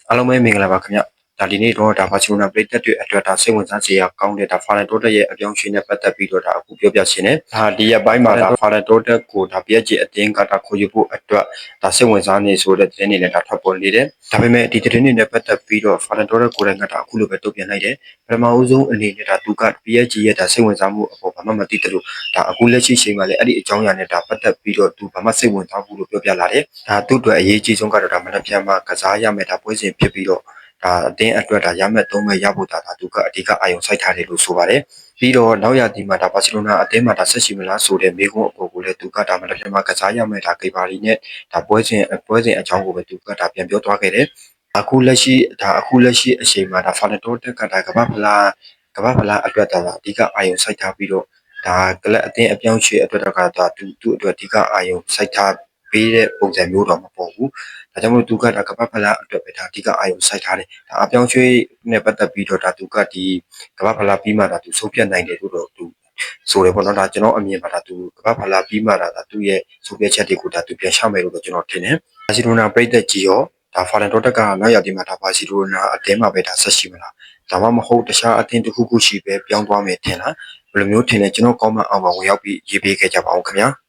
အားလုံးပဲမင်္ဂလာပါခင်ဗျ။ဒါဒီနေ့တော့ဘာစီလိုနာပရိသတ်တွေအတွက်စိတ်ဝင်စားစရာကောင်းတဲ့ဖာလန်တိုတက်ရဲ့အပြောင်းအရွှေ့နဲ့ပတ်သက်ပြီးတော့အခုပြောပြရှင်တယ်။ဒီရက်ပိုင်းမှာဖာလန်တိုတက်ကိုPSGအသင်းကခေါ်ယူဖို့အတွက်စိတ်ဝင်စားနေဆိုတဲ့သတင်းတွေလည်းထွက်ပေါ်နေတယ်။ဒါပေမဲ့ဒီသတင်းတွေနဲ့ပတ်သက်ပြီးတော့ဖာလန်တိုတက်ကိုယ်တိုင်ကအခုလိုပဲတုံ့ပြန်လိုက်တယ်။ပထမဦးဆုံးအနေနဲ့သူက PSG ရဲ့စိတ်ဝင်စားမှုအပေါ်ဘာမှမသိတယ်လို့အခုလက်ရှိချိန်မှာလည်းအဲ့ဒီအကြောင်းအရာနဲ့ပတ်သက်ပြီးတော့သူဘာမှစိတ်ဝင်စားဘူးလို့ပြောပြလာတယ်။သူ့အတွက်အရေးကြီးဆုံးကတော့မနက်ဖြန်မှာကစားရမယ်ပွဲစဉ်ဖြစ်ပြီးတော့အတင်းအတွက်ရမှတ်3မဲ့ရဖို့သူကအဓိကအာရုံစိုက်ထားတယ်လို့ဆိုပါတယ်ပြီးတော့နောက်ရာသီမှာဘာစီလိုနာအသင်းမှာဆက်ရှိမလားဆိုတဲ့မေးခွန်းအပေါ်ကိုလည်းသူကမနက်ဖြန်မှာကစားရမယ်ဂိပါရီနဲ့ပွဲစဉ်အကြောင်းကိုပဲသူကပြန်ပြောသွားခဲ့တယ်အခုလက်ရှိအချိန်မှာဖာလန်တိုတက်ကကမ္ဘာဖလားအတွက်အဓိကအာရုံစိုက်ထားပြီးတော့ကလပ်အသင်းအပြောင်းရွှေ့အတွက်သူ့အတွက်အဓိကအာရုံစိုက်ထားပေးတဲ့ပုံစံမျိုးတော့မပေါ်ဘူး။ဒါကြောင့်မို့သူကကမ္ဘာဖလားအတွက်ပဲအဓိကအာရုံစိုက်ထားတယ်။အပြောင်းရွှေ့နဲ့ပတ်သက်ပြီးတော့သူကဒီကမ္ဘာဖလားပြီးမှသူဆုံးဖြတ်နိုင်တယ်လို့တော့သူဆိုတယ်ပေါ့နော်။ကျွန်တော်အမြင်မှာသူကမ္ဘာဖလားပြီးမှသူ့ရဲ့ဆုံးဖြတ်ချက်တွေကိုသူပြန်ရှောက်မယ်လို့ကျွန်တော်ထင်တယ်။ဘာစီလိုနာပရိသတ်ကြီးရောဖာလန်တိုတက်ကနောက်ရာသီမှာဘာစီလိုနာအသင်းမှာပဲဆက်ရှိမလား။ဒါမှမဟုတ်တခြားအသင်းတစ်ခုခုရှိပဲပြောင်းသွားမယ်ထင်လား။ဘယ်လိုမျိုးထင်လဲကျွန်တော်ကောမန့်အောင်ဝင်ရောက်ပြီးရေးပေးခဲ့ကြပါဦးခင်ဗျာ။